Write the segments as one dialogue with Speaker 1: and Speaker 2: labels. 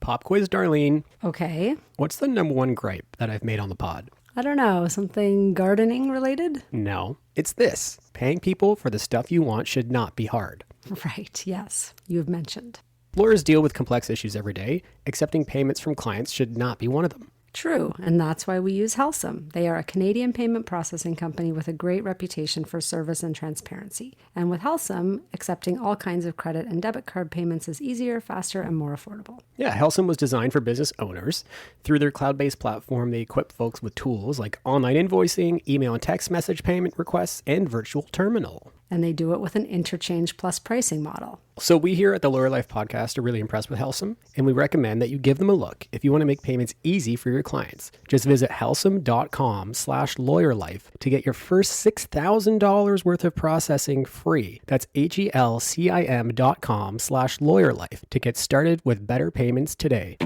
Speaker 1: Pop quiz, Darlene.
Speaker 2: Okay.
Speaker 1: What's the number one gripe that I've made on the pod?
Speaker 2: I don't know. Something gardening related?
Speaker 1: No, it's this. Paying people for the stuff you want should not be hard.
Speaker 2: Right. Yes. You've mentioned.
Speaker 1: Lawyers deal with complex issues every day. Accepting payments from clients should not be one of them.
Speaker 2: True, and that's why we use Helsum. They are a Canadian payment processing company with a great reputation for service and transparency. And with Helsum, accepting all kinds of credit and debit card payments is easier, faster, and more affordable.
Speaker 1: Yeah, Helsum was designed for business owners. Through their cloud-based platform, they equip folks with tools like online invoicing, email and text message payment requests, and virtual terminal.
Speaker 2: And they do it with an interchange plus pricing model.
Speaker 1: So we here at the Lawyer Life Podcast are really impressed with Helsum, and we recommend that you give them a look if you want to make payments easy for your clients. Just visit helsum.com/lawyerlife to get your first $6,000 worth of processing free. That's HELCIM.com/lawyerlife to get started with better payments today.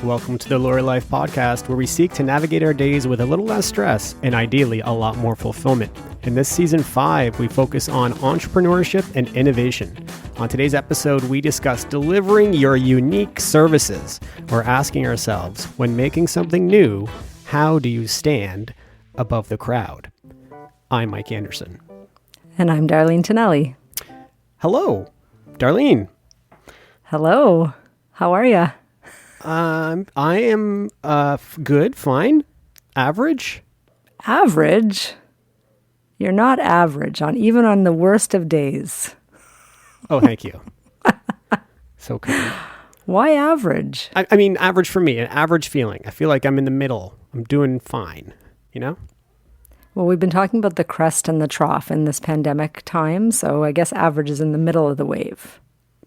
Speaker 1: Welcome to the Lawyer Life Podcast, where we seek to navigate our days with a little less stress and ideally a lot more fulfillment. In this season 5, we focus on entrepreneurship and innovation. On today's episode, we discuss delivering your unique services. We're asking ourselves, when making something new, how do you stand above the crowd? I'm Mike Anderson.
Speaker 2: And I'm Darlene Tonelli.
Speaker 1: Hello, Darlene.
Speaker 2: Hello. How are you?
Speaker 1: I am good, fine, average.
Speaker 2: Average? You're not average even on the worst of days.
Speaker 1: Oh, thank you. So kind.
Speaker 2: Why average?
Speaker 1: I mean, average for me, an average feeling. I feel like I'm in the middle. I'm doing fine, you know?
Speaker 2: Well, we've been talking about the crest and the trough in this pandemic time, so I guess average is in the middle of the wave.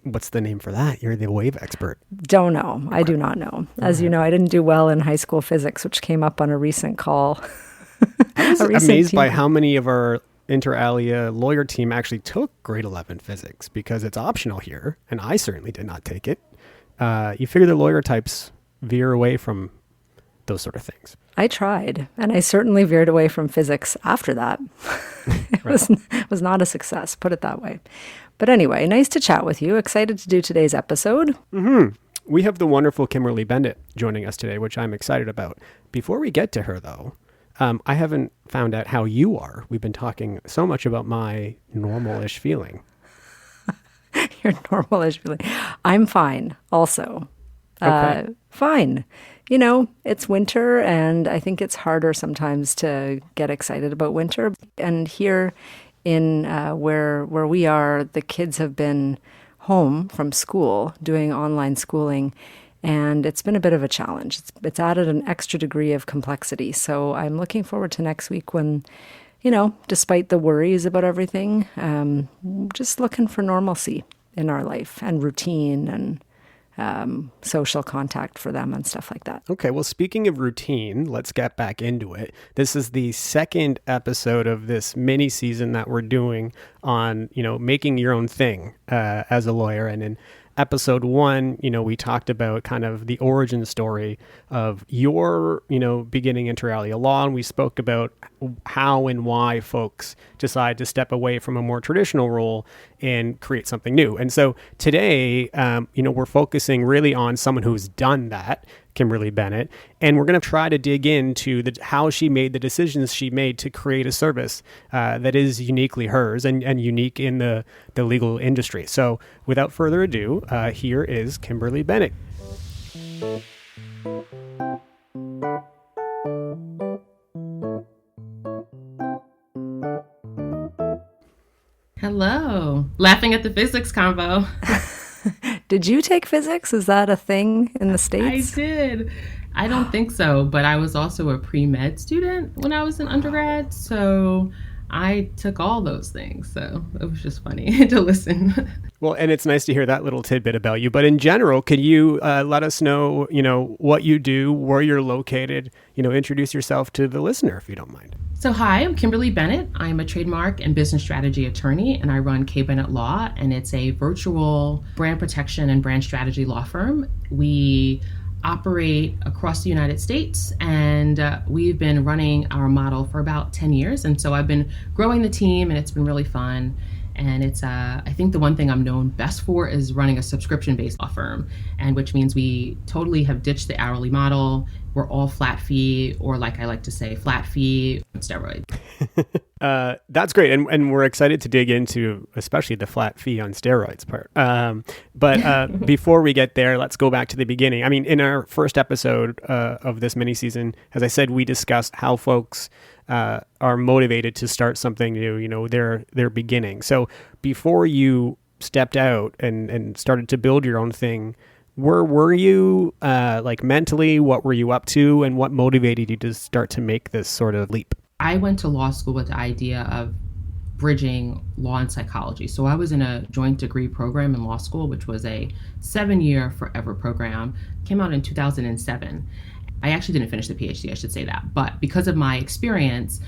Speaker 1: What's the name for that? You're the wave expert.
Speaker 2: Don't know. Okay. I do not know. As you know, I didn't do well in high school physics, which came up on a recent call.
Speaker 1: I was amazed by how many of our inter alia lawyer team actually took grade 11 physics, because it's optional here, and I certainly did not take it. You figure the lawyer types veer away from those sort of things.
Speaker 2: I tried, and I certainly veered away from physics after that. It was not a success, put it that way. But anyway, nice to chat with you. Excited to do today's episode.
Speaker 1: Mm-hmm. We have the wonderful Kimberly Bennett joining us today, which I'm excited about. Before we get to her, though, I haven't found out how you are. We've been talking so much about my normal-ish feeling.
Speaker 2: Your normal-ish feeling. I'm fine, also.
Speaker 1: Okay.
Speaker 2: Fine. You know, it's winter, and I think it's harder sometimes to get excited about winter. And here in where we are, the kids have been home from school doing online schooling, and it's been a bit of a challenge. It's added an extra degree of complexity. So I'm looking forward to next week when, you know, despite the worries about everything, just looking for normalcy in our life and routine and social contact for them and stuff like that.
Speaker 1: Okay, well, speaking of routine, let's get back into it. This is the second episode of this mini season that we're doing on, you know, making your own thing as a lawyer. And in episode 1, you know, we talked about kind of the origin story of your, you know, beginning inter alia law, and we spoke about how and why folks decide to step away from a more traditional role and create something new. And so today, you know, we're focusing really on someone who's done that, Kimberly Bennett, and we're going to try to dig into how she made the decisions she made to create a service that is uniquely hers and unique in the legal industry. So without further ado, here is Kimberly Bennett.
Speaker 3: Hello. Laughing at the physics combo.
Speaker 2: Did you take physics? Is that a thing in the States?
Speaker 3: I did. I don't think so, but I was also a pre-med student when I was in undergrad, so I took all those things. So it was just funny to listen.
Speaker 1: Well, and it's nice to hear that little tidbit about you. But in general, could you let us know, you know, what you do, where you're located, you know, introduce yourself to the listener, if you don't mind.
Speaker 3: So hi, I'm Kimberly Bennett. I'm a trademark and business strategy attorney, and I run K. Bennett Law, and it's a virtual brand protection and brand strategy law firm. We operate across the United States, and we've been running our model for about 10 years. And so I've been growing the team, and it's been really fun. And it's, I think the one thing I'm known best for is running a subscription-based law firm, and which means we totally have ditched the hourly model. We're all flat fee, or like I like to say, flat fee on steroids.
Speaker 1: That's great. And we're excited to dig into, especially the flat fee on steroids part. But before we get there, let's go back to the beginning. I mean, in our first episode of this mini season, as I said, we discussed how folks are motivated to start something new, you know, their beginning. So before you stepped out and started to build your own thing, were you like mentally, what were you up to, and what motivated you to start to make this sort of leap?
Speaker 3: I went to law school with the idea of bridging law and psychology. So I was in a joint degree program in law school, which was a 7-year forever program. Came out in 2007. I actually didn't finish the PhD, I should say that. But because of my experience,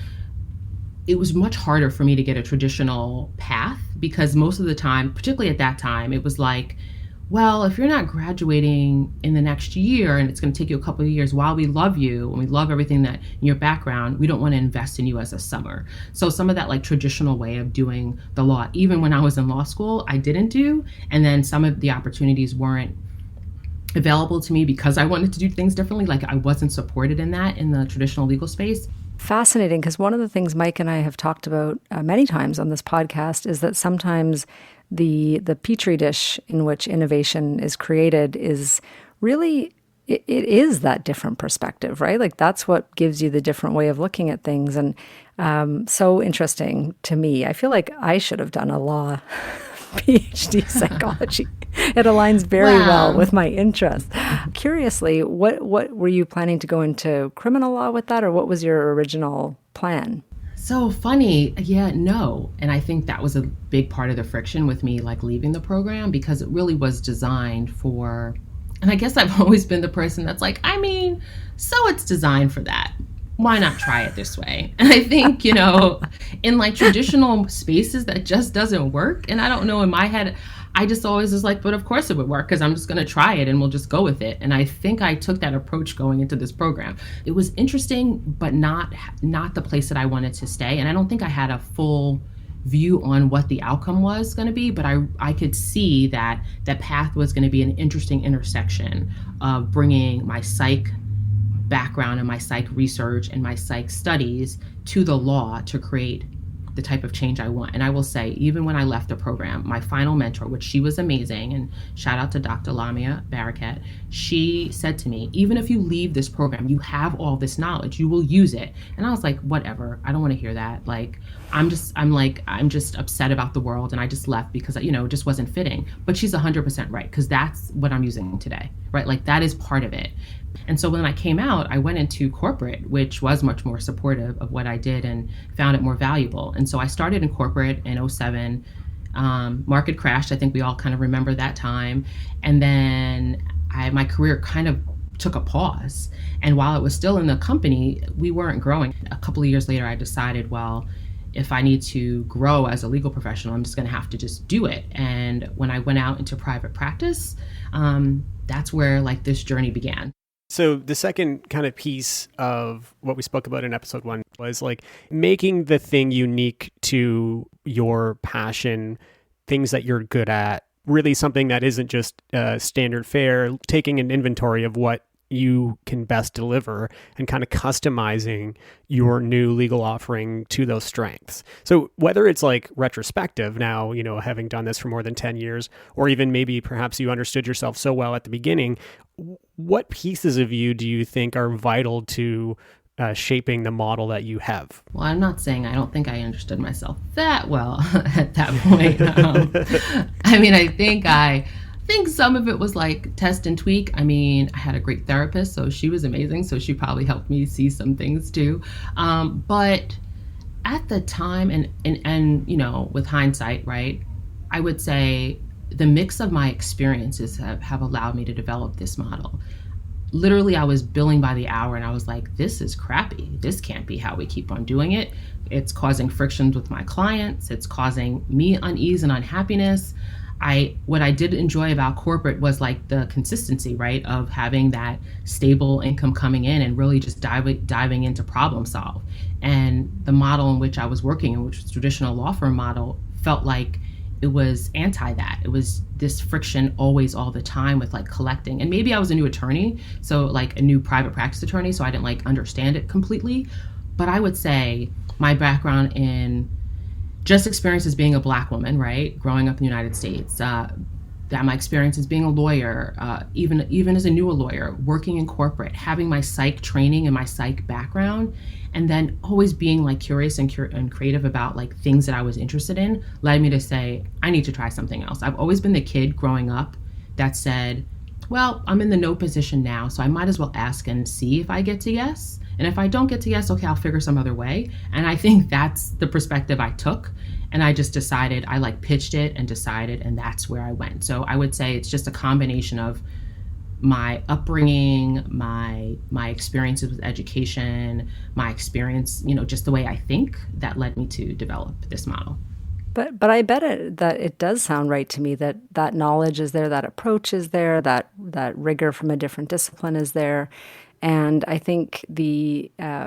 Speaker 3: it was much harder for me to get a traditional path, because most of the time, particularly at that time, it was like, well, if you're not graduating in the next year and it's going to take you a couple of years, while we love you and we love everything that in your background, we don't want to invest in you as a summer. So some of that like traditional way of doing the law, even when I was in law school, I didn't do. And then some of the opportunities weren't available to me because I wanted to do things differently. Like I wasn't supported in that in the traditional legal space.
Speaker 2: Fascinating, because one of the things Mike and I have talked about many times on this podcast is that sometimes the petri dish in which innovation is created is really, it is that different perspective, right? Like that's what gives you the different way of looking at things. And so interesting to me. I feel like I should have done a law PhD psychology. It aligns very well with my interests. Curiously, what were you planning to go into criminal law with that, or what was your original plan?
Speaker 3: So funny. Yeah, no. And I think that was a big part of the friction with me, like leaving the program, because it really was designed for, and I guess I've always been the person that's like, I mean, so it's designed for that. Why not try it this way? And I think, you know, in like traditional spaces that just doesn't work. And I don't know, in my head, I just always was like, but of course it would work because I'm just going to try it and we'll just go with it. And I think I took that approach going into this program. It was interesting, but not the place that I wanted to stay. And I don't think I had a full view on what the outcome was going to be, but I could see that that path was going to be an interesting intersection of bringing my psych background and my psych research and my psych studies to the law to create the type of change I want. And I will say, even when I left the program, my final mentor, which she was amazing, and shout out to Dr. Lamia Barakat, she said to me, even if you leave this program, you have all this knowledge, you will use it. And I was like, whatever, I don't want to hear that. Like, I'm just upset about the world. And I just left because, you know, it just wasn't fitting. But she's 100% right, because that's what I'm using today, right? Like that is part of it. And so when I came out, I went into corporate, which was much more supportive of what I did and found it more valuable. And so I started in corporate in 2007. Market crashed. I think we all kind of remember that time. And then my career kind of took a pause. And while it was still in the company, we weren't growing. A couple of years later, I decided, well, if I need to grow as a legal professional, I'm just going to have to just do it. And when I went out into private practice, that's where like this journey began.
Speaker 1: So the second kind of piece of what we spoke about in episode 1 was like making the thing unique to your passion, things that you're good at, really something that isn't just standard fare, taking an inventory of what you can best deliver and kind of customizing your new legal offering to those strengths. So whether it's like retrospective now, you know, having done this for more than 10 years, or even maybe perhaps you understood yourself so well at the beginning, what pieces of you do you think are vital to shaping the model that you have?
Speaker 3: Well, I'm not saying I don't think I understood myself that well at that point. I mean, I think some of it was like test and tweak. I mean, I had a great therapist, so she was amazing. So she probably helped me see some things too. But at the time, and you know, with hindsight, right, I would say the mix of my experiences have allowed me to develop this model. Literally, I was billing by the hour and I was like, this is crappy. This can't be how we keep on doing it. It's causing frictions with my clients. It's causing me unease and unhappiness. what I did enjoy about corporate was like the consistency, right, of having that stable income coming in and really just diving into problem solve. And the model in which I was working in, which was traditional law firm model, felt like it was anti that. It was this friction always, all the time with like collecting. And maybe I was a new attorney, so like a new private practice attorney, so I didn't like understand it completely. But I would say my background in just experience as being a Black woman, right, growing up in the United States, that my experience as being a lawyer, even as a newer lawyer, working in corporate, having my psych training and my psych background, and then always being like curious and creative about like things that I was interested in, led me to say, I need to try something else. I've always been the kid growing up that said, well, I'm in the no position now, so I might as well ask and see if I get to yes. And if I don't get to yes, okay, I'll figure some other way. And I think that's the perspective I took. And I just decided, I like pitched it and decided, and that's where I went. So I would say it's just a combination of my upbringing, my experiences with education, my experience, just the way I think, that led me to develop this model.
Speaker 2: But I bet that it does sound right to me that knowledge is there, that approach is there, that rigor from a different discipline is there. And I think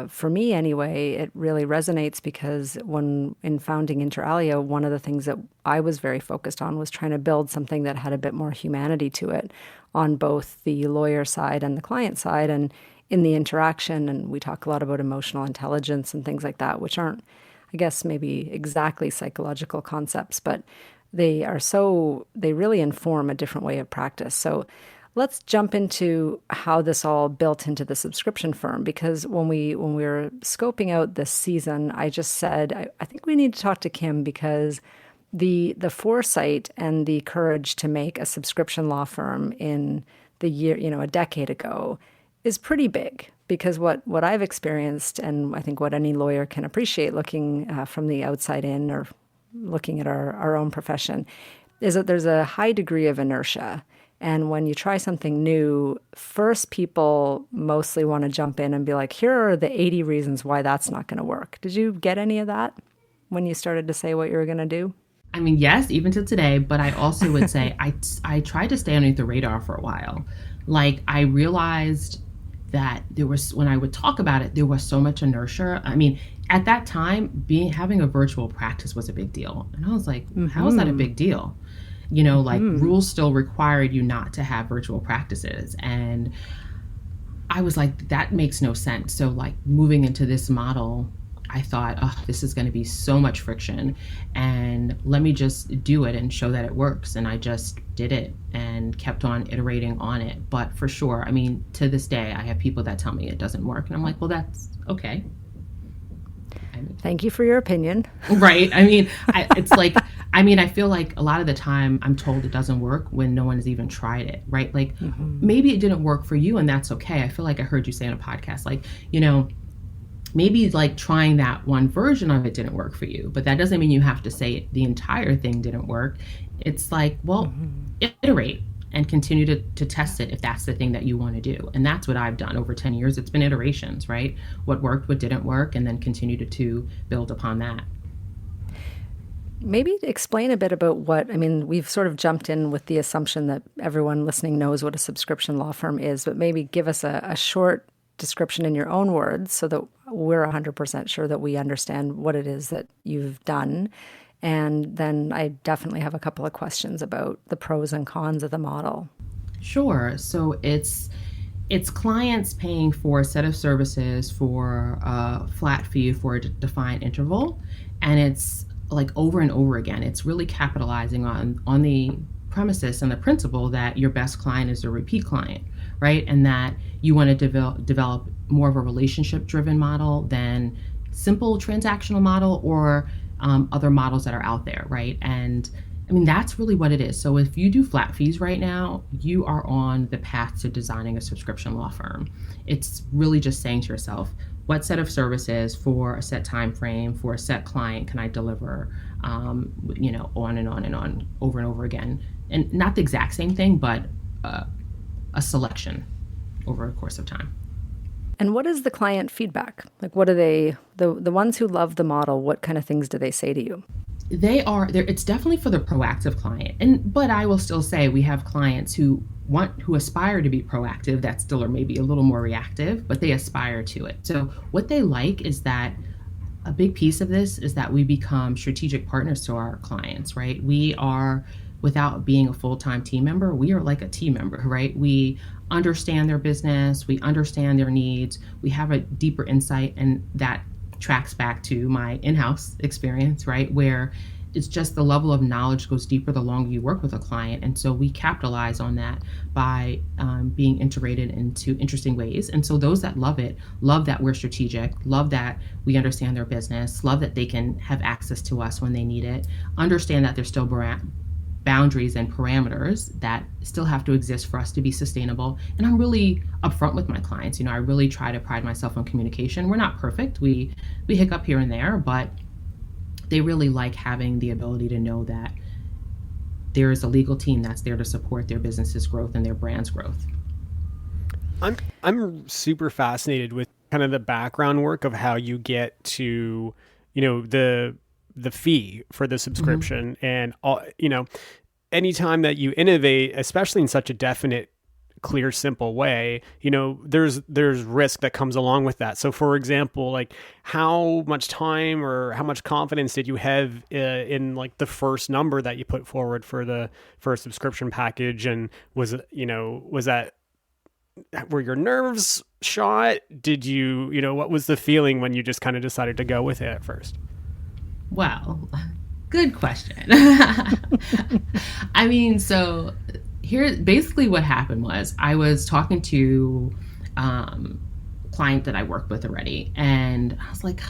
Speaker 2: for me anyway, it really resonates because when in founding Inter Alia, one of the things that I was very focused on was trying to build something that had a bit more humanity to it on both the lawyer side and the client side and in the interaction. And we talk a lot about emotional intelligence and things like that, which aren't, I guess, maybe exactly psychological concepts, but they really inform a different way of practice. So let's jump into how this all built into the subscription firm, because when we were scoping out this season, I just said, I think we need to talk to Kim because the foresight and the courage to make a subscription law firm in the year, a decade ago is pretty big. Because what I've experienced, and I think what any lawyer can appreciate looking from the outside in or looking at our own profession, is that there's a high degree of inertia. And when you try something new, first people mostly want to jump in and be like, here are the 80 reasons why that's not going to work. Did you get any of that when you started to say what you were going to do?
Speaker 3: I mean, yes, even to today, but I also would say I tried to stay underneath the radar for a while. Like, I realized that when I would talk about it, there was so much inertia. I mean, at that time, having a virtual practice was a big deal. And I was like, how is that a big deal? Rules still required you not to have virtual practices. And I was like, that makes no sense. So like moving into this model, I thought, this is going to be so much friction, and let me just do it and show that it works. And I just did it and kept on iterating on it. But for sure, I mean, to this day, I have people that tell me it doesn't work. And I'm like, well, that's okay.
Speaker 2: Thank you for your opinion.
Speaker 3: Right. I mean, I feel like a lot of the time I'm told it doesn't work when no one has even tried it, right? Like maybe it didn't work for you and that's okay. I feel like I heard you say on a podcast, like, maybe like trying that one version of it didn't work for you, but that doesn't mean you have to say the entire thing didn't work. It's like, well, iterate and continue to test it if that's the thing that you want to do. And that's what I've done over 10 years. It's been iterations, right? What worked, what didn't work, and then continue to build upon that.
Speaker 2: Maybe explain a bit about we've sort of jumped in with the assumption that everyone listening knows what a subscription law firm is, but maybe give us a short description in your own words so that we're 100% sure that we understand what it is that you've done. And then I definitely have a couple of questions about the pros and cons of the model.
Speaker 3: Sure. So it's clients paying for a set of services for a flat fee for a defined interval. And it's like over and over again, it's really capitalizing on the premises and the principle that your best client is a repeat client, right? And that you want to develop more of a relationship-driven model than simple transactional model or other models that are out there, right? And I mean, that's really what it is. So if you do flat fees right now, you are on the path to designing a subscription law firm. It's really just saying to yourself, what set of services for a set time frame, for a set client can I deliver, on and on and on, over and over again. And not the exact same thing, but a selection over a course of time.
Speaker 2: And what is the client feedback? Like, what do the ones who love the model, what kind of things do they say to you?
Speaker 3: It's definitely for the proactive client. But I will still say we have clients who aspire to be proactive that still are maybe a little more reactive, but they aspire to it. So what they like is that a big piece of this is that we become strategic partners to our clients, right? We are, without being a full-time team member, we are like a team member, right? We understand their business, we understand their needs, we have a deeper insight, and that tracks back to my in-house experience, right? Where it's just the level of knowledge goes deeper the longer you work with a client. And so we capitalize on that by being integrated into interesting ways. And so those that love it, love that we're strategic, love that we understand their business, love that they can have access to us when they need it, understand that there's still boundaries and parameters that still have to exist for us to be sustainable. And I'm really upfront with my clients. I really try to pride myself on communication. We're not perfect. We hiccup here and there, but they really like having the ability to know that there is a legal team that's there to support their business's growth and their brand's growth.
Speaker 1: I'm super fascinated with kind of the background work of how you get to, the fee for the subscription. And all, anytime that you innovate, especially in such a definite, clear, simple way, there's risk that comes along with that. So for example, like how much time or how much confidence did you have in like the first number that you put forward for the first subscription package? And was that, were your nerves shot? Did you, what was the feeling when you just kind of decided to go with it at first?
Speaker 3: Wow. Good question. So here, basically what happened was I was talking to client that I worked with already, and I was like,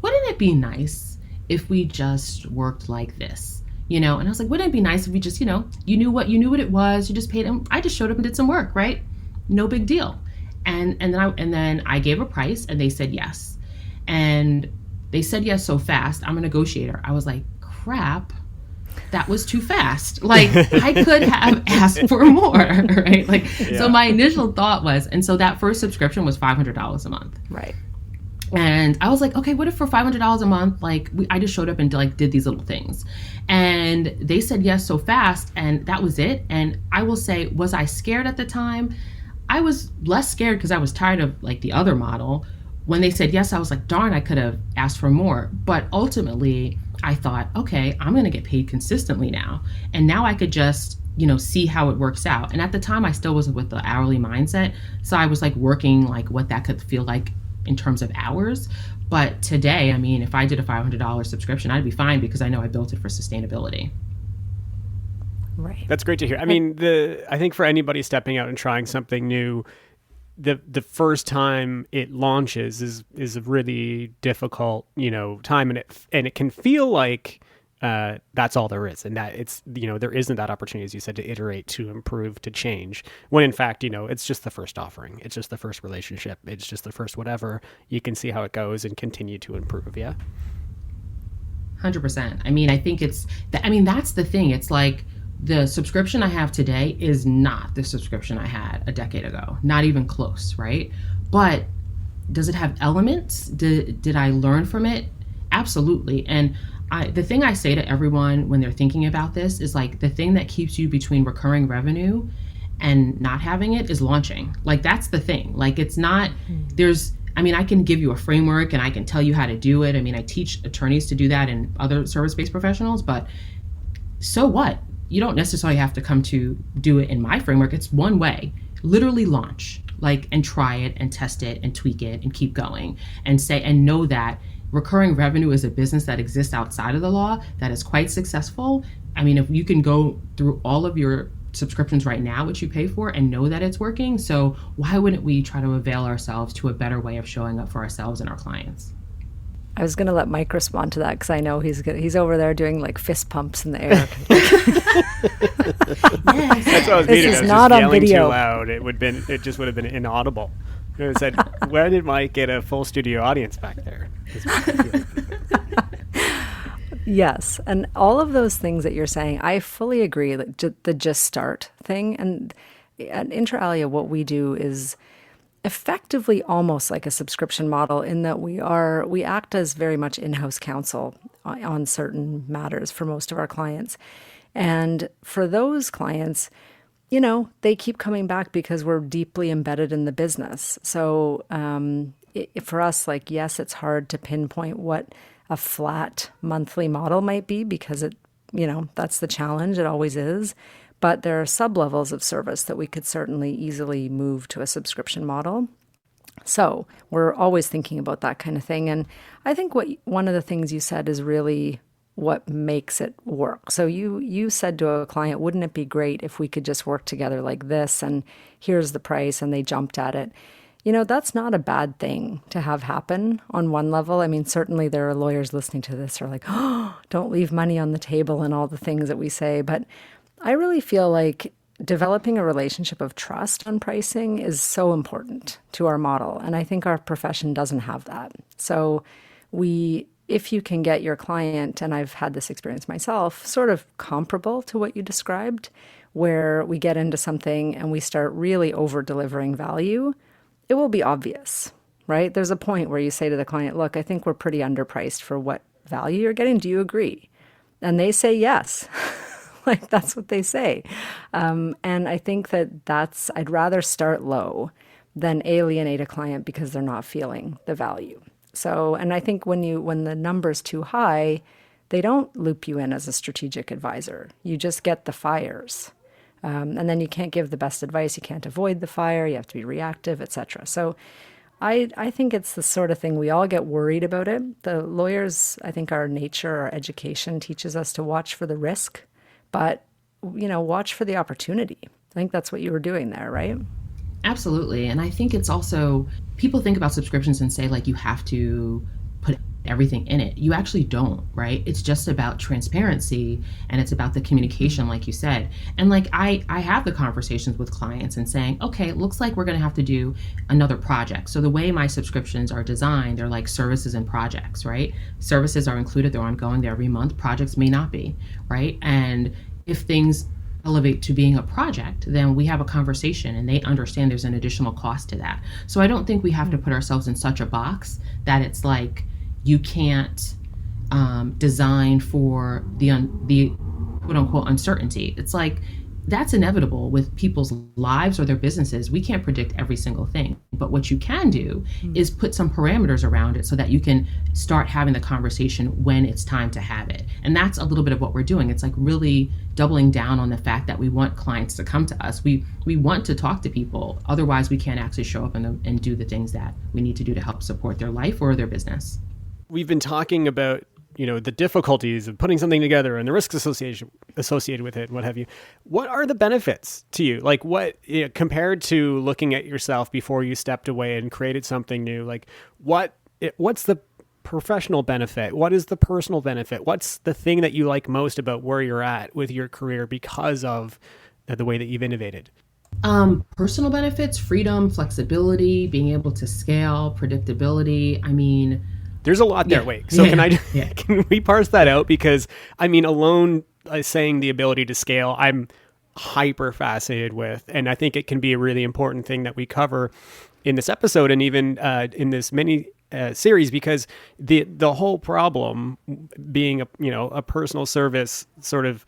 Speaker 3: wouldn't it be nice if we just worked like this? And I was like, wouldn't it be nice if we just, you knew what it was, you just paid them. I just showed up and did some work, right? No big deal. And then I gave a price and they said yes. And they said yes so fast, I'm a negotiator. I was like, crap, that was too fast. Like I could have asked for more, right? So my initial thought was, and so that first subscription was $500 a month.
Speaker 2: Right.
Speaker 3: And I was like, okay, what if for $500 a month, I just showed up and did these little things. And they said yes so fast, and that was it. And I will say, was I scared at the time? I was less scared because I was tired of the other model. When they said yes, I was like, darn, I could have asked for more. But ultimately, I thought, okay, I'm going to get paid consistently now. And now I could just, see how it works out. And at the time, I still wasn't with the hourly mindset. So I was working what that could feel like in terms of hours. But today, if I did a $500 subscription, I'd be fine because I know I built it for sustainability.
Speaker 2: Right.
Speaker 1: That's great to hear. I think for anybody stepping out and trying something new, the first time it launches is a really difficult, time, and it can feel like that's all there is, and that it's, there isn't that opportunity, as you said, to iterate, to improve, to change, when in fact, it's just the first offering, it's just the first relationship, it's just the first whatever. You can see how it goes and continue to improve.
Speaker 3: 100%. I think that's the thing. It's like the subscription I have today is not the subscription I had a decade ago, not even close, right? But does it have elements? Did I learn from it? Absolutely. And the thing I say to everyone when they're thinking about this is the thing that keeps you between recurring revenue and not having it is launching. That's the thing. It's not, I can give you a framework and I can tell you how to do it. I teach attorneys to do that and other service-based professionals, but so what? You don't necessarily have to come to do it in my framework. It's one way. Literally launch, and try it and test it and tweak it and keep going and know that recurring revenue is a business that exists outside of the law that is quite successful. If you can go through all of your subscriptions right now, which you pay for, and know that it's working, so why wouldn't we try to avail ourselves to a better way of showing up for ourselves and our clients?
Speaker 2: I was going to let Mike respond to that because I know he's over there doing fist pumps in the air.
Speaker 3: Yes.
Speaker 1: That's what I was
Speaker 2: This
Speaker 1: meaning.
Speaker 2: is
Speaker 1: I was
Speaker 2: not
Speaker 1: just
Speaker 2: on
Speaker 1: yelling
Speaker 2: video.
Speaker 1: too loud. It just would have been inaudible. It said, "Where did Mike get a full studio audience back there?"
Speaker 2: Yes, and all of those things that you're saying, I fully agree. The just start thing, and at Inter Alia, what we do is effectively almost like a subscription model in that we act as very much in-house counsel on certain matters for most of our clients. And for those clients, they keep coming back because we're deeply embedded in the business. So for us, like, yes, it's hard to pinpoint what a flat monthly model might be because that's the challenge. It always is. But there are sub-levels of service that we could certainly easily move to a subscription model. So we're always thinking about that kind of thing. And I think one of the things you said is really what makes it work. So you said to a client, wouldn't it be great if we could just work together like this, and here's the price, and they jumped at it. That's not a bad thing to have happen on one level. I mean, certainly there are lawyers listening to this who are like, oh, don't leave money on the table and all the things that we say. But I really feel like developing a relationship of trust on pricing is so important to our model. And I think our profession doesn't have that. So if you can get your client, and I've had this experience myself, sort of comparable to what you described, where we get into something and we start really over-delivering value, it will be obvious, right? There's a point where you say to the client, look, I think we're pretty underpriced for what value you're getting. Do you agree? And they say yes. Like, that's what they say. And I think I'd rather start low than alienate a client because they're not feeling the value. So, and I think when the number's too high, they don't loop you in as a strategic advisor. You just get the fires. And then you can't give the best advice. You can't avoid the fire. You have to be reactive, etc. So I think it's the sort of thing we all get worried about it. The lawyers, I think our nature, our education teaches us to watch for the risk, but, watch for the opportunity. I think that's what you were doing there, right?
Speaker 3: Absolutely. And I think it's also, people think about subscriptions and say, like, you have to put everything in it. You actually don't, right? It's just about transparency, and it's about the communication, like you said. And like, I have the conversations with clients and saying, okay, it looks like we're going to have to do another project. So the way my subscriptions are designed, they're like services and projects, right? Services are included, they're ongoing, they're every month. Projects may not be, right? And if things elevate to being a project, then we have a conversation and they understand there's an additional cost to that. So I don't think we have to put ourselves in such a box that it's like you can't design for the quote unquote uncertainty. It's like, that's inevitable with people's lives or their businesses. We can't predict every single thing, but what you can do is put some parameters around it so that you can start having the conversation when it's time to have it. And that's a little bit of what we're doing. It's like really doubling down on the fact that we want clients to come to us. We want to talk to people. Otherwise, we can't actually show up and do the things that we need to do to help support their life or their business.
Speaker 1: We've been talking about the difficulties of putting something together and the risks associated with it, what have you. What are the benefits to you? Like, what, compared to looking at yourself before you stepped away and created something new, like what's the professional benefit? What is the personal benefit? What's the thing that you like most about where you're at with your career because of the way that you've innovated?
Speaker 3: Personal benefits, freedom, flexibility, being able to scale, predictability. I mean,
Speaker 1: there's a lot there. Wait, so can we parse that out? Because I mean, alone saying the ability to scale, I'm hyper fascinated with, and I think it can be a really important thing that we cover in this episode and even in this mini series, because the whole problem being a personal service sort of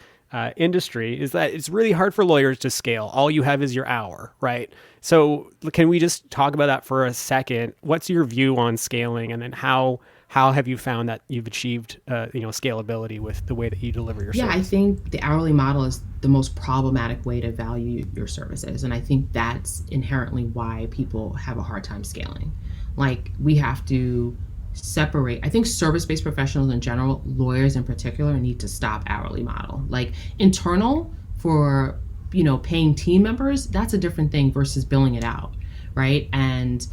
Speaker 1: industry is that it's really hard for lawyers to scale. All you have is your hour, right? So can we just talk about that for a second? What's your view on scaling, and then how have you found that you've achieved scalability with the way that you deliver your service?
Speaker 3: I think the hourly model is the most problematic way to value your services, and I think that's inherently why people have a hard time scaling. Like, we have to separate. I think service-based professionals in general, lawyers in particular, need to stop hourly model. Like, internal for paying team members, that's a different thing versus billing it out, right? And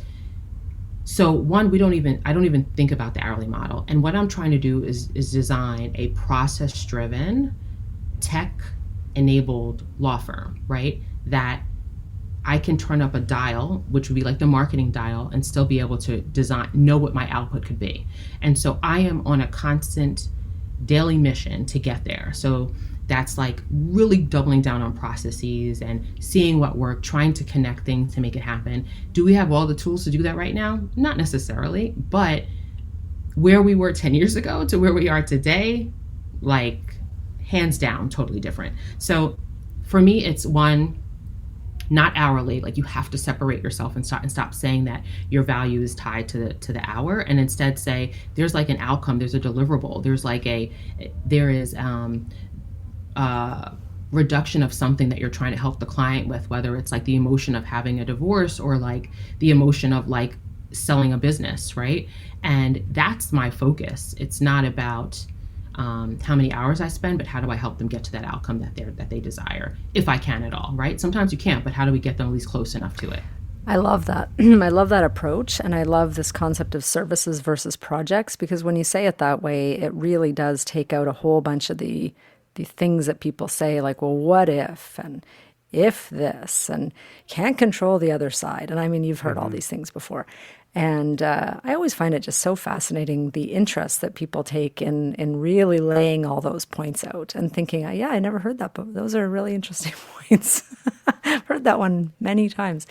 Speaker 3: so one, I don't even think about the hourly model. And what I'm trying to do is design a process-driven, tech-enabled law firm, right? That I can turn up a dial, which would be like the marketing dial, and still be able to know what my output could be. And so I am on a constant daily mission to get there. So that's like really doubling down on processes and seeing what work, trying to connect things to make it happen. Do we have all the tools to do that right now? Not necessarily, but where we were 10 years ago to where we are today, like hands down, totally different. So for me, it's one, not hourly. Like you have to separate yourself and stop saying that your value is tied to the hour, and instead say there's like an outcome, there's a deliverable, there is reduction of something that you're trying to help the client with, whether it's like the emotion of having a divorce or like the emotion of like selling a business, right? And that's my focus. It's not about how many hours I spend, but how do I help them get to that outcome that they desire, if I can at all, right? Sometimes you can't, but how do we get them at least close enough to it?
Speaker 2: I love that. I love that approach, and I love this concept of services versus projects, because when you say it that way, it really does take out a whole bunch of the things that people say, like, well, what if, and if this, and can't control the other side. And I mean, you've heard all these things before. And I always find it just so fascinating, the interest that people take in really laying all those points out and thinking, yeah, I never heard that, but those are really interesting points. I've heard that one many times.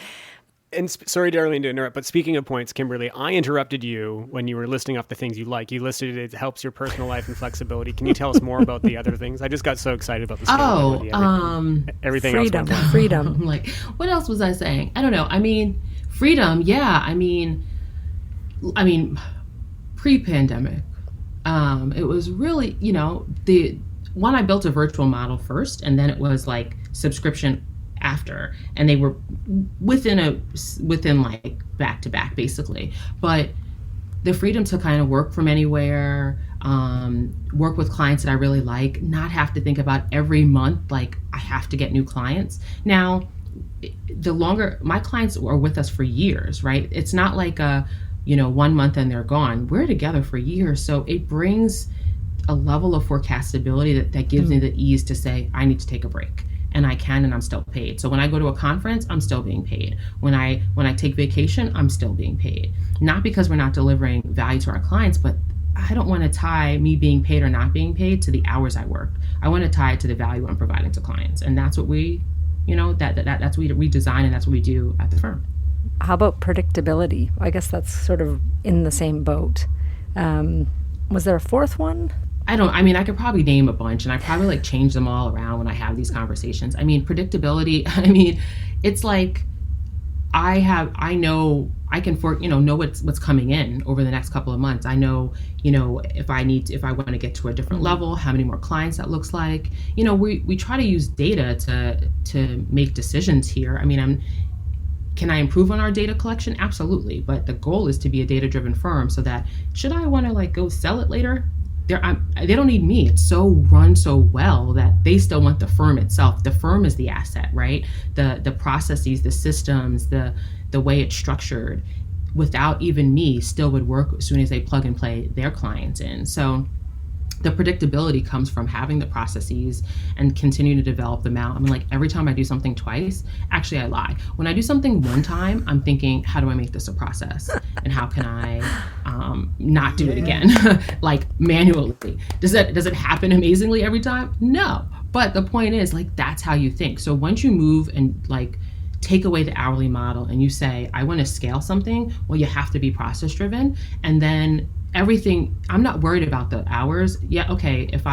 Speaker 1: And sorry, Darlene, to interrupt, but speaking of points, Kimberly, I interrupted you when you were listing off the things you like. You listed it helps your personal life and flexibility. Can you tell us more about the other things? I just got so excited about the scalability. Everything
Speaker 2: freedom,
Speaker 1: else.
Speaker 2: Freedom.
Speaker 3: I'm like, what else was I saying? I don't know. I mean, freedom. Yeah. I mean, pre-pandemic, it was really, I built a virtual model first, and then it was like subscription after, and they were within like back to back basically. But the freedom to kind of work from anywhere, work with clients that I really like, not have to think about every month like I have to get new clients. Now, the longer my clients are with us for years, right? It's not like 1 month and they're gone. We're together for years, so it brings a level of forecastability that gives me the ease to say I need to take a break. And I can, and I'm still paid. So when I go to a conference, I'm still being paid. When I take vacation, I'm still being paid. Not because we're not delivering value to our clients, but I don't want to tie me being paid or not being paid to the hours I work. I want to tie it to the value I'm providing to clients, and that's what we, that's what we design, and that's what we do at the firm.
Speaker 2: How about predictability? I guess that's sort of in the same boat. Was there a fourth one?
Speaker 3: I could probably name a bunch, and I probably like change them all around when I have these conversations. I mean, predictability, it's like I know I can know what's coming in over the next couple of months. I know, if I want to get to a different level, how many more clients that looks like. We try to use data to make decisions here. Can I improve on our data collection? Absolutely. But the goal is to be a data-driven firm, so that should I want to like go sell it later, they don't need me. It's run so well that they still want the firm itself. The firm is the asset, right? The processes, the systems, the way it's structured, without even me, still would work as soon as they plug and play their clients in. So the predictability comes from having the processes and continue to develop them out. Like every time I do something twice, actually I lie. When I do something one time, I'm thinking, how do I make this a process? And how can I not do it again? Like manually. Does it happen amazingly every time? No. But the point is, like, that's how you think. So once you move and like take away the hourly model and you say, I want to scale something, well, you have to be process driven. And then everything, I'm not worried about the hours. Yeah, okay, if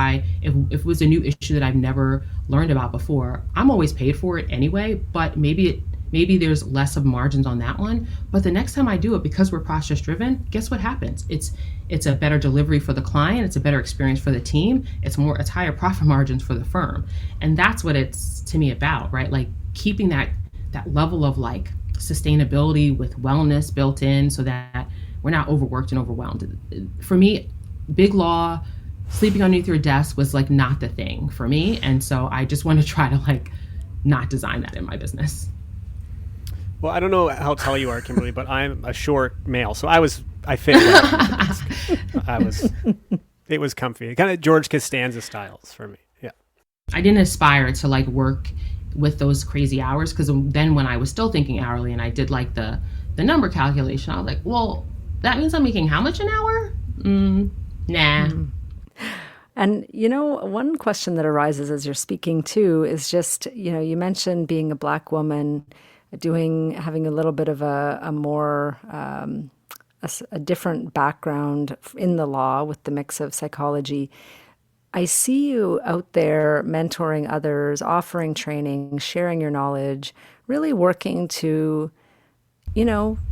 Speaker 3: it was a new issue that I've never learned about before, I'm always paid for it anyway, but maybe there's less of margins on that one. But the next time I do it, because we're process driven, guess what happens? It's a better delivery for the client, it's a better experience for the team, it's higher profit margins for the firm. And that's what it's to me about, right? Like keeping that level of like sustainability with wellness built in, so that we're not overworked and overwhelmed. For me, big law, sleeping underneath your desk was like not the thing for me. And so I just want to try to like not design that in my business.
Speaker 1: Well, I don't know how tall you are, Kimberly, but I'm a short male. So I fit well. It was comfy. Kind of George Costanza styles for me. Yeah.
Speaker 3: I didn't aspire to like work with those crazy hours, because then when I was still thinking hourly and I did like the number calculation, I was like, well, that means I'm making how much an hour? Nah.
Speaker 2: And, one question that arises as you're speaking too is just, you mentioned being a Black woman, having a little bit of a more, a different background in the law with the mix of psychology. I see you out there mentoring others, offering training, sharing your knowledge, really working to,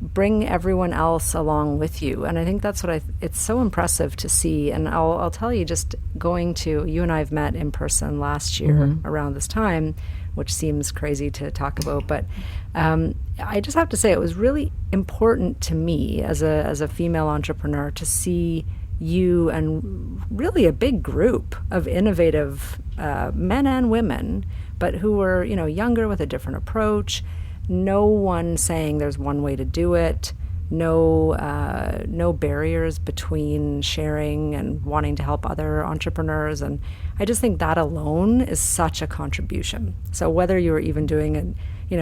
Speaker 2: bring everyone else along with you. And I think that's what it's so impressive to see. And I'll tell you, just you and I have met in person last year around this time, which seems crazy to talk about. But I just have to say, it was really important to me as a female entrepreneur to see you and really a big group of innovative men and women, but who were, younger with a different approach. No one saying there's one way to do it. No barriers between sharing and wanting to help other entrepreneurs. And I just think that alone is such a contribution. So whether you're even doing it,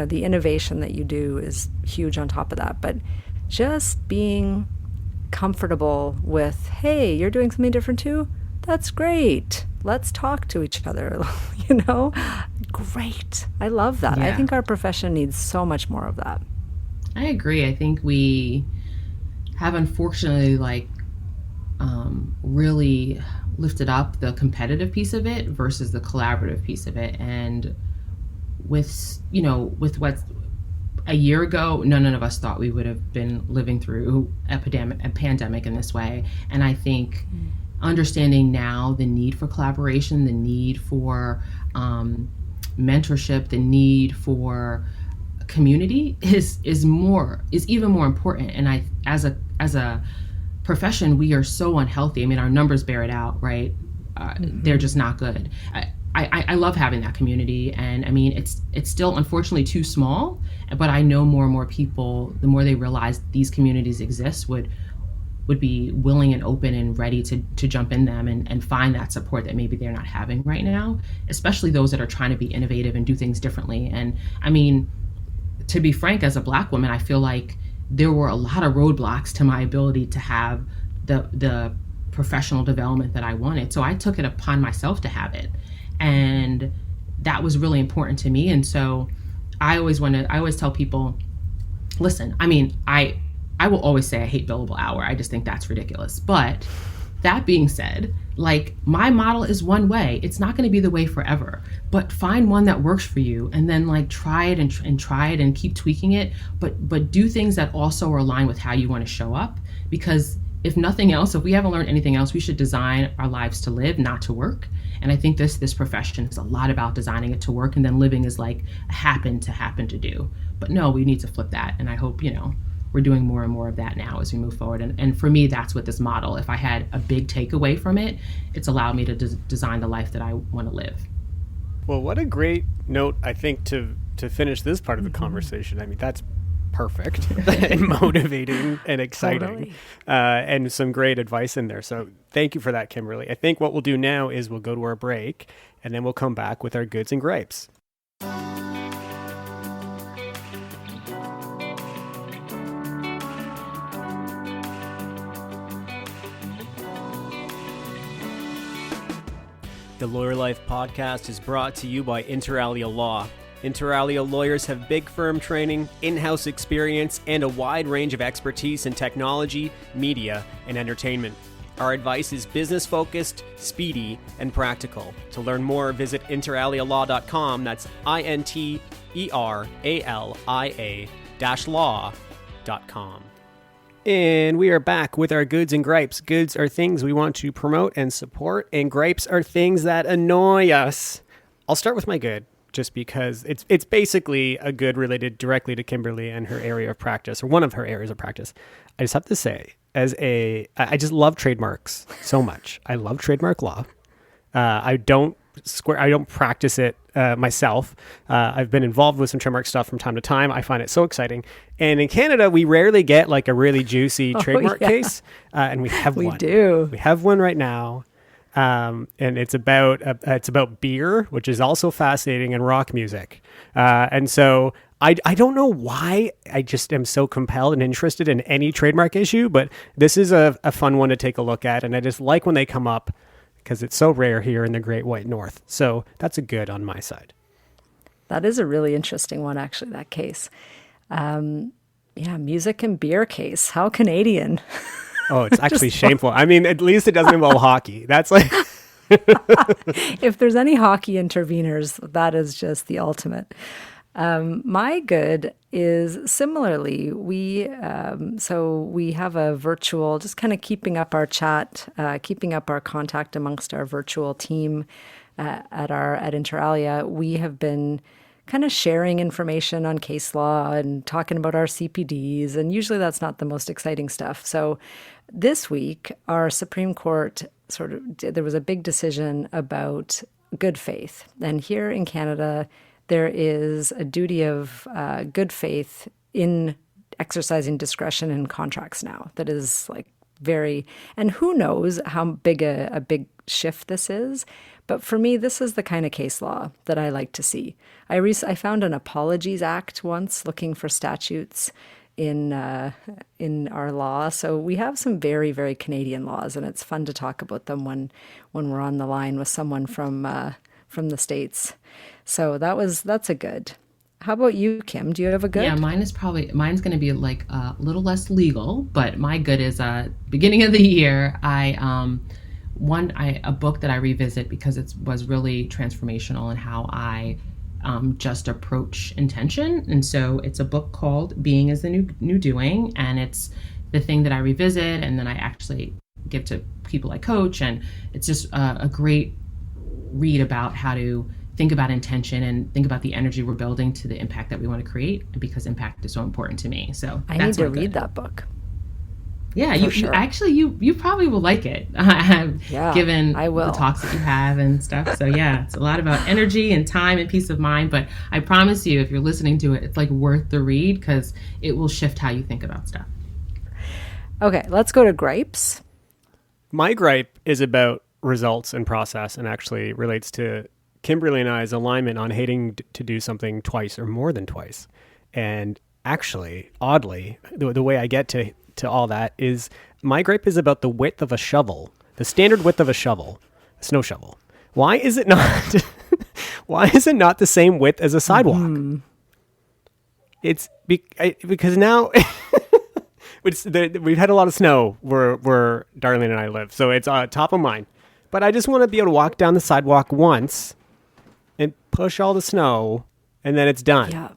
Speaker 2: the innovation that you do is huge on top of that. But just being comfortable with, hey, you're doing something different too? That's great. Let's talk to each other, Great. I love that.
Speaker 3: Yeah.
Speaker 2: I think our profession needs so much more of that.
Speaker 3: I agree. I think we have unfortunately really lifted up the competitive piece of it versus the collaborative piece of it. And with what's a year ago, none of us thought we would have been living through a pandemic in this way. And I think understanding now the need for collaboration, the need for mentorship, the need for community is even more important. And I, as a profession, we are so unhealthy. I mean, our numbers bear it out, right? They're just not good. I love having that community, and I mean, it's still unfortunately too small, but I know more and more people, the more they realize these communities exist, would be willing and open and ready to jump in them and find that support that maybe they're not having right now, especially those that are trying to be innovative and do things differently. And I mean, to be frank, as a Black woman, I feel like there were a lot of roadblocks to my ability to have the professional development that I wanted. So I took it upon myself to have it. And that was really important to me. And so I always tell people, listen, I mean, I will always say I hate billable hour. I just think that's ridiculous. But that being said, my model is one way. It's not going to be the way forever, but find one that works for you, and then try it and try it and keep tweaking it, but do things that also are aligned with how you want to show up. Because if nothing else, if we haven't learned anything else, we should design our lives to live, not to work. And I think this profession is a lot about designing it to work, and then living is happen to do. But no, we need to flip that. And I hope, we're doing more and more of that now as we move forward. And for me, that's what this model, if I had a big takeaway from it, it's allowed me to design the life that I want to live.
Speaker 1: Well, what a great note, I think, to finish this part of the conversation. I mean, that's perfect and motivating and exciting.
Speaker 2: Totally.
Speaker 1: And some great advice in there. So thank you for that, Kimberly. I think what we'll do now is we'll go to our break, and then we'll come back with our goods and gripes. The Lawyer Life podcast is brought to you by Inter Alia Law. Inter Alia lawyers have big firm training, in-house experience, and a wide range of expertise in technology, media, and entertainment. Our advice is business-focused, speedy, and practical. To learn more, visit interalialaw.com. That's interaliaa-law.com. And we are back with our goods and gripes. Goods are things we want to promote and support, and gripes are things that annoy us. I'll start with my good, just because it's basically a good related directly to Kimberly and her area of practice, or one of her areas of practice. I just have to say, I just love trademarks so much. I love trademark law. I don't practice it myself. I've been involved with some trademark stuff from time to time. I find it so exciting. And in Canada, we rarely get a really juicy trademark case. And we have one. We
Speaker 2: do.
Speaker 1: We have one right now. And it's about beer, which is also fascinating, and rock music. And so I don't know why I just am so compelled and interested in any trademark issue, but this is a fun one to take a look at. And I just like when they come up, because it's so rare here in the Great White North. So that's a good on my side.
Speaker 2: That is a really interesting one, actually, that case. Music and beer case. How Canadian.
Speaker 1: Oh, it's actually shameful. I mean, at least it doesn't involve hockey. That's like...
Speaker 2: If there's any hockey interveners, that is just the ultimate. My good is similarly, we have a virtual, just kind of keeping up our chat, keeping up our contact amongst our virtual team at Inter Alia. We have been kind of sharing information on case law and talking about our CPDs, and usually that's not the most exciting stuff. So this week, our Supreme Court there was a big decision about good faith. And here in Canada, there is a duty of good faith in exercising discretion in contracts now that is like very, and who knows how big a big shift this is. But for me, this is the kind of case law that I like to see. I found an Apologies Act once looking for statutes in our law. So we have some very, very Canadian laws, and it's fun to talk about them when we're on the line with someone from the States. So that's a good. How about you, Kim? Do you have a good?
Speaker 3: Yeah, mine's going to be like a little less legal, but my good is beginning of the year. A book that I revisit because it was really transformational in how I just approach intention. And so it's a book called Being is the New Doing, and it's the thing that I revisit and then I actually give to people I coach. And it's just a great read about how to think about intention and think about the energy we're building to the impact that we want to create, because impact is so important to me. So
Speaker 2: I need to read that book.
Speaker 3: Yeah, you probably will like it, given the talks that you have and stuff. So yeah, it's a lot about energy and time and peace of mind. But I promise you, if you're listening to it, it's like worth the read because it will shift how you think about stuff.
Speaker 2: Okay, let's go to gripes.
Speaker 1: My gripe is about results and process, and actually relates to Kimberly and I's alignment on hating to do something twice or more than twice. And actually, oddly, the way I get to all that is my gripe is about the width of a shovel, the standard width of a shovel, a snow shovel. Why is it not? Why is it not the same width as a sidewalk? Mm-hmm. It's because now we've had a lot of snow where Darlene and I live, so it's top of mind. But I just want to be able to walk down the sidewalk once and push all the snow, and then it's done.
Speaker 2: Yeah.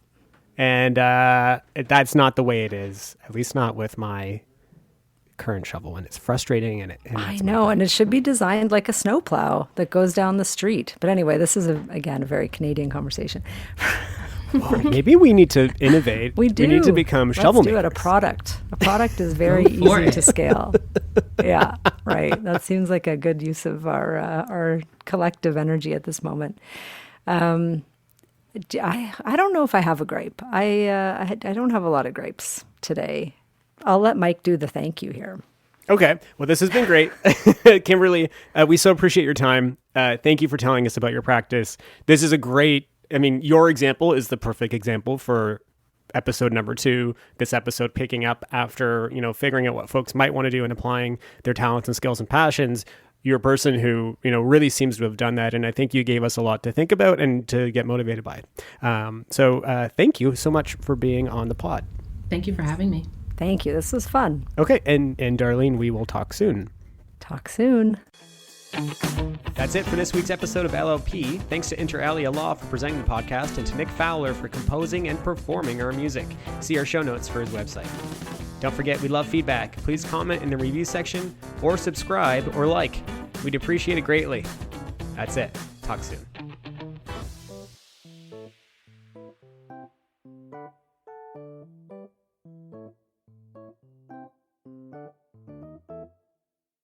Speaker 1: And that's not the way it is, at least not with my current shovel. And it's frustrating. And
Speaker 2: I know, and it should be designed like a snowplow that goes down the street. But anyway, this is, again, a very Canadian conversation.
Speaker 1: Well, maybe we need to innovate.
Speaker 2: We do.
Speaker 1: We need to become shovel makers.
Speaker 2: Let's do it. A product is very easy to scale. Yeah, right. That seems like a good use of our collective energy at this moment. I don't know if I have a gripe. I don't have a lot of gripes today. I'll let Mike do the thank you here.
Speaker 1: Okay. Well, this has been great. Kimberly, we so appreciate your time. Thank you for telling us about your practice. This is your example is the perfect example for episode number 2, this episode picking up after, figuring out what folks might want to do and applying their talents and skills and passions. You're a person who, really seems to have done that. And I think you gave us a lot to think about and to get motivated by. So thank you so much for being on the pod.
Speaker 3: Thank you for having me.
Speaker 2: Thank you. This was fun.
Speaker 1: Okay. And Darlene, we will talk soon.
Speaker 2: Talk soon.
Speaker 1: That's it for this week's episode of LLP. Thanks to Inter Alia Law for presenting the podcast and to Nick Fowler for composing and performing our music. See our show notes for his website. Don't forget, we love feedback. Please comment in the review section or subscribe or like. We'd appreciate it greatly. That's it. Talk soon.